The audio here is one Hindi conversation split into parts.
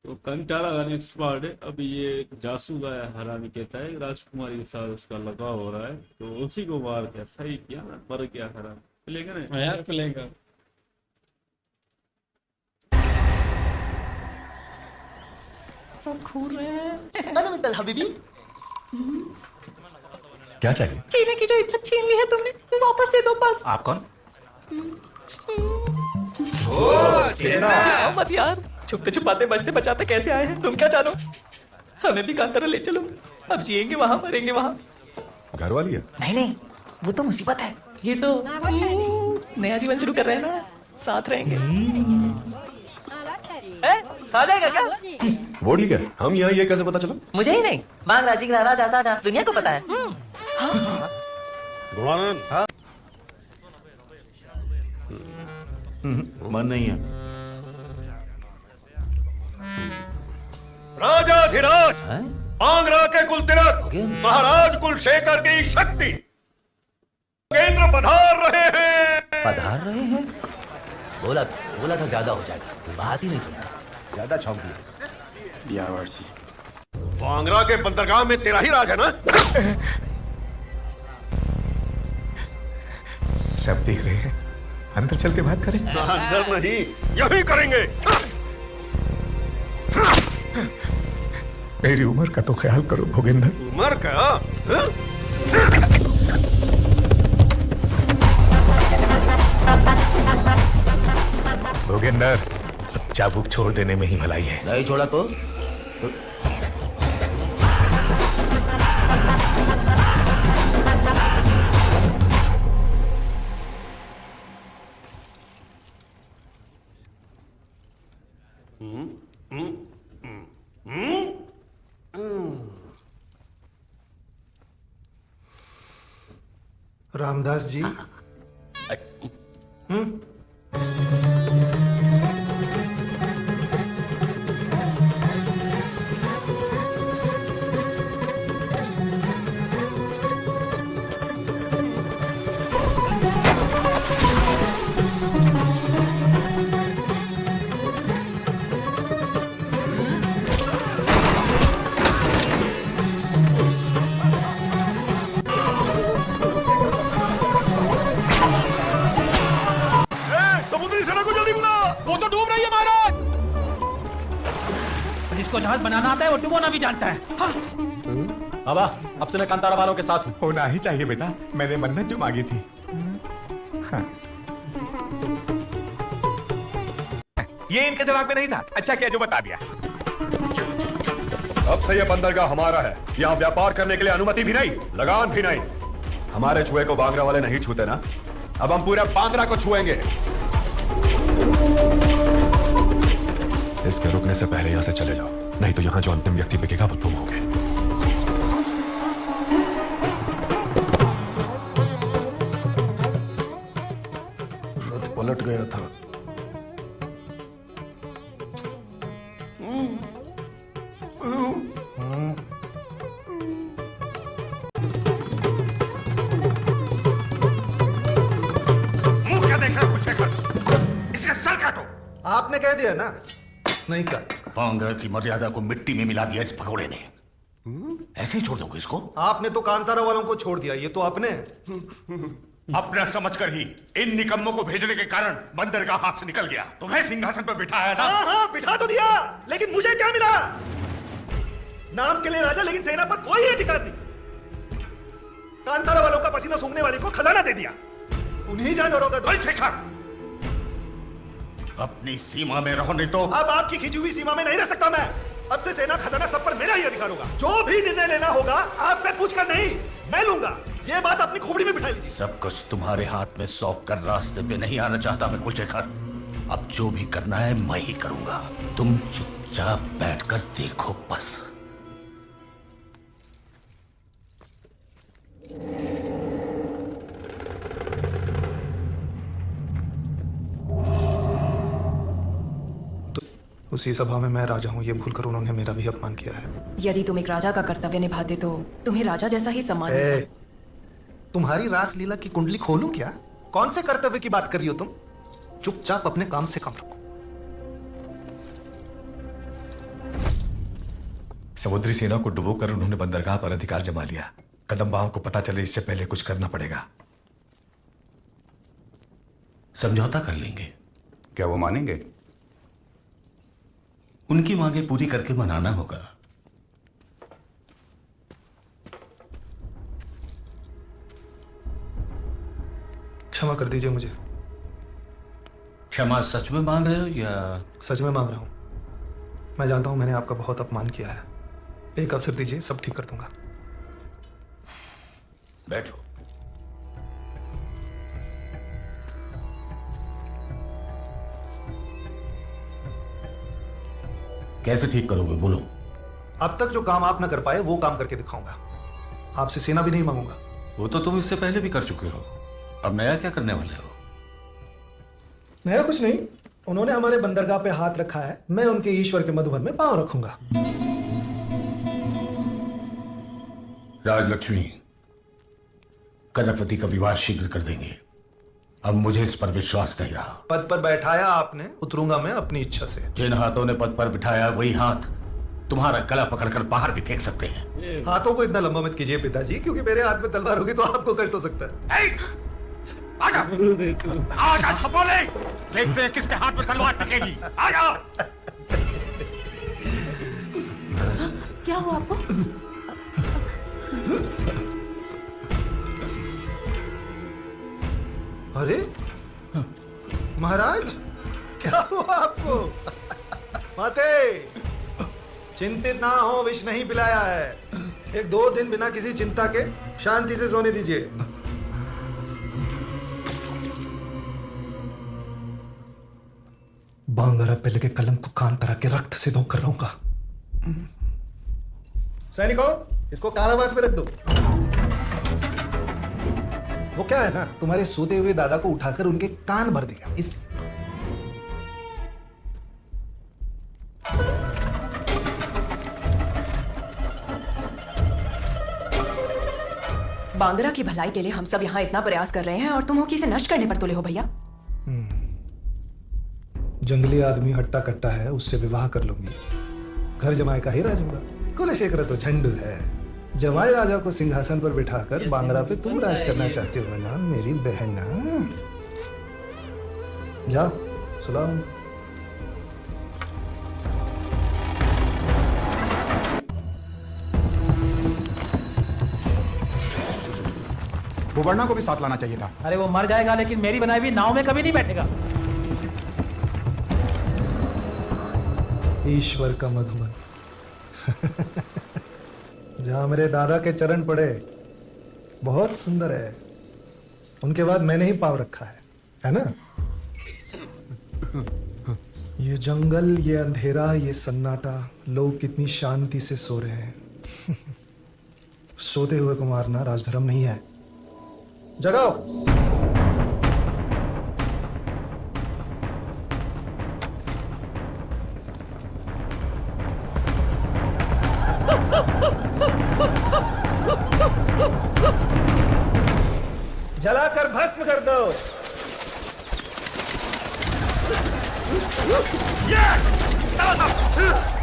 तो कंटारा का नेक्स्ट पार्ट है। अभी ये एक जासूस आया, हरामी कहता है राजकुमारी के साथ उसका लगाव हो रहा है, तो उसी को मार के सही किया ना, मर गया हराम। चलेगा ना? हाँ यार चलेगा। सब घूर रहे हैं। अरे मित्तल हबीबी, क्या चाहिए? जीने की जो इच्छा छीन ली है तुमने, वो वापस दे दो बस। आप कौन? जाओ मत यार, छुपते छुपाते बचते बचाते कैसे आए हैं तुम क्या जानो। हमें भी कांतारा ले चलो, अब जिएंगे वहां मरेंगे वहां। घर वाली है? नहीं नहीं, वो तो मुसीबत है, ये तो नया जीवन शुरू कर रहे हैं ना, साथ रहेंगे। खा जाएगा क्या? वो ठीक है, हम यहाँ ये कैसे पता चला? मुझे ही नहीं, मांग राजी राजा जा जा दुनिया को पता है। मन नहीं है। राजाधिराज आंगरा के कुल तिलक महाराज कुलशेखर की शक्ति केंद्र पधार रहे हैं। पधार रहे हैं? बोला था ज्यादा हो जाएगा, बात ही नहीं सुनता। ज्यादा छौंक दिया। तो आंगरा के बंदरगाह में तेरा ही राज है ना? सब देख रहे हैं, अंदर चल के बात करें। अंदर नहीं, यही करेंगे। मेरी उम्र का तो ख्याल करो भोगेंद्र। उम्र का? भोगेंद्र, चाबुक छोड़ देने में ही भलाई है। नहीं छोड़ा तो? रामदास जी। समुद्री सेना को जल्दी बुला। वो तो डूब रही है महाराज। जिसको जहाज बनाना आता है वो डुबोना भी जानता है। हाँ। बाबा, अब से मैं कांतारा वालों के साथ हूँ। होना ही चाहिए बेटा, मैंने मन्नत जो मांगी थी। हाँ। ये इनके दिमाग में नहीं था, अच्छा किया जो बता दिया। अब से यह बंदरगाह हमारा है। यहाँ व्यापार करने के लिए अनुमति भी नहीं, लगान भी नहीं। हमारे छुए को बांगरा वाले नहीं छूते ना, अब हम पूरे बांद्रा को छुएंगे। इसके रुकने से पहले यहाँ से चले जाओ, नहीं तो यहाँ जो अंतिम व्यक्ति बिकेगा वो तुम होगे। रथ पलट गया था। मुंह क्या देख रहा कुलशेखर? इसका सर काटो। आपने कह दिया ना, नहीं कर। बांगरा की मर्यादा को मिट्टी में मिला दिया इस भगोड़े ने। ऐसे ही छोड़ दोगे इसको? आपने तो कांतारा वालों को छोड़ दिया, ये तो आपने। अपना समझकर ही इन निकम्मों को भेजने के कारण बंदरगाह हाथ से निकल गया। तुम्हें सिंहासन पर बिठाया ना? हाँ, बिठा तो दिया, लेकिन मुझे क्या मिला? नाम के लिए राजा, लेकिन सेना पर कोई अधिकार नहीं। कांतारा वालों का पसीना सूंघने वाले को खजाना दे दिया, उन्हीं जानवरों का। कुलशेखर, अपनी सीमा में रहो, नहीं तो। अब आपकी खींची हुई सीमा में नहीं रह सकता मैं। अब से सेना खजाना सब पर मेरा ही अधिकार होगा। जो भी निर्णय लेना होगा आपसे पूछकर नहीं, मैं लूंगा। ये बात अपनी खोपड़ी में बिठा लीजिए। सब कुछ तुम्हारे हाथ में सौंप कर रास्ते पे नहीं आना चाहता मैं कुलशेखर। अब जो भी करना है मैं ही करूंगा, तुम चुपचाप बैठकर देखो बस। उसी सभा में मैं राजा हूँ, ये भूलकर उन्होंने मेरा भी अपमान किया है। यदि तुम एक राजा का कर्तव्य निभाते तो तुम्हें राजा जैसा ही सम्मान मिलता। तुम्हारी रासलीला की कुंडली खोलूं क्या? कौन से कर्तव्य की बात कर रही हो तुम? चुपचाप अपने काम से काम रखो। समुद्री सेना को डुबोकर उन्होंने बंदरगाह पर अधिकार जमा लिया। कदम्बाओं को पता चले इससे पहले कुछ करना पड़ेगा। समझौता कर लेंगे। क्या वो मानेंगे? उनकी मांगे पूरी करके मनाना होगा। क्षमा कर दीजिए मुझे। क्षमा सच में मांग रहे हो या? सच में मांग रहा हूं। मैं जानता हूं मैंने आपका बहुत अपमान किया है। एक अवसर दीजिए, सब ठीक कर दूंगा। बैठो। कैसे ठीक करोगे, बोलो। अब तक जो काम आप ना कर पाए वो काम करके दिखाऊंगा। आपसे सेना भी नहीं मांगूंगा। वो तो तुम इससे पहले भी कर चुके हो, अब नया क्या करने वाले हो? नया कुछ नहीं, उन्होंने हमारे बंदरगाह पे हाथ रखा है, मैं उनके ईश्वर के मधुबन में पांव रखूंगा। राजलक्ष्मी, कनकवती का विवाह शीघ्र कर देंगे। अब मुझे इस पर विश्वास नहीं रहा। पद पर बैठाया आपने, उतरूंगा मैं अपनी इच्छा से। जिन हाथों ने पद पर बिठाया वही हाथ तुम्हारा गला पकड़कर बाहर भी फेंक सकते हैं। हाथों को इतना लंबा मत कीजिए पिताजी, क्योंकि मेरे हाथ में तलवार होगी तो आपको कष्ट हो सकता है। आजा, आजा सपोले, देखते हैं किसके हाथ में तलवार टकेगी। आजा। क्या हुआ आपको? अरे महाराज, क्या हुआ आपको? माते, चिंतित ना हो, विष नहीं पिलाया है। 1-2 दिन बिना किसी चिंता के शांति से सोने दीजिए। बांगरा पहले के कलंक को कांतारा के रक्त से धोकर रहूंगा। सैनिकों, इसको कारावास में रख दो। वो क्या है ना, तुम्हारे सोते हुए दादा को उठाकर उनके कान भर देगा, इसलिए। बांगरा की भलाई के लिए हम सब यहाँ इतना प्रयास कर रहे हैं और तुम हो कि इसे नष्ट करने पर तुले हो भैया। जंगली आदमी हट्टा कट्टा है, उससे विवाह कर लूंगी। घर जमाए का ही राजूंगा। कुलशेखर तो झंडू है। जमाए राजा को सिंहासन पर बिठाकर बांगरा पे तुम राज करना चाहते हो ना मेरी बहना। जाओ, सुलाओ। भूवर्णा को भी साथ लाना चाहिए था। अरे वो मर जाएगा लेकिन मेरी बनाई हुई नाव में कभी नहीं बैठेगा। ईश्वर का मधुबन। जहां मेरे दादा के चरण पड़े, बहुत सुंदर है। उनके बाद मैंने ही पाव रखा है ना? ये जंगल, ये अंधेरा, ये सन्नाटा, लोग कितनी शांति से सो रहे हैं। सोते हुए को मारना राजधर्म नहीं है। जगाओ। जलाकर भस्म कर दो।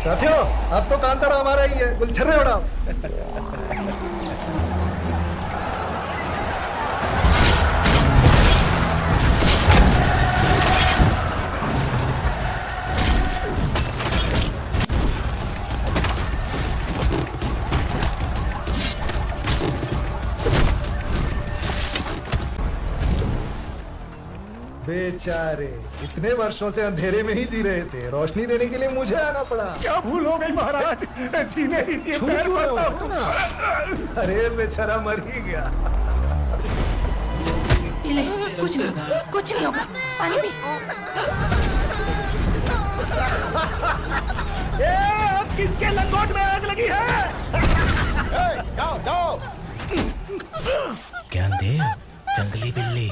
साथियों, अब तो कांतारा हमारा ही है। गुलछर्रे उड़ाओ। बेचारे इतने वर्षों से अंधेरे में ही जी रहे थे, रोशनी देने के लिए मुझे आना पड़ा। क्या भूल हो गई महाराज? जीने दीजिए। छू क्यों रहे हो? अरे बेचारा मर ही गया। कुछ नहीं होगा, कुछ नहीं होगा। पानी पी। अब किसके लंगोट में आग लगी है? जाओ जाओ। ज्ञान दे, जंगली बिल्ली।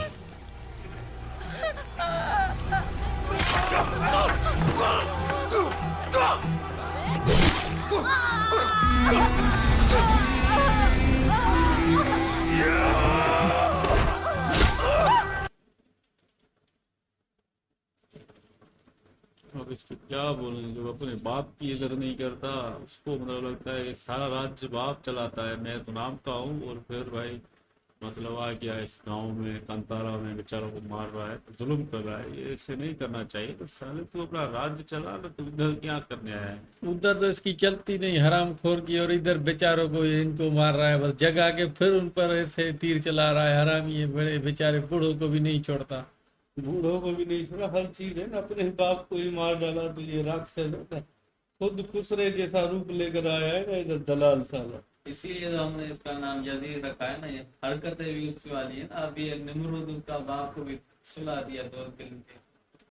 अब इसको क्या बोलूं, जो अपने बाप की इधर नहीं करता उसको मतलब लगता है कि सारा राज्य बाप चलाता है, मैं तो नाम का हूँ। और फिर भाई मतलब आ गया इस गांव में, कांतारा में बेचारों को मार रहा है, तो जुल्म कर रहा है। ये ऐसे नहीं करना चाहिए। तो साले तू अपना राज्य चला ना, तो इधर क्या करने आया है? उधर तो इसकी चलती नहीं हराम खोर की, और इधर बेचारों को इनको मार रहा है, बस जगा के फिर उन पर ऐसे तीर चला रहा है। हराम ये बड़े बेचारे बूढ़ों को भी नहीं छोड़ता। बूढ़ों को भी नहीं छोड़ा, हर चीज है ना। अपने बाप को ही मार डाला तो ये राक्षस है ना, खुद खुसरे जैसा रूप लेकर आया है ना इधर दलाल साला। इसीलिए तो हमने इसका नाम जदीद रखा है ना। ये हरकतें भी उसकी वाली है ना। अभी ये निमरूद उसका बाप को भी सुला दिया 2 दिन के।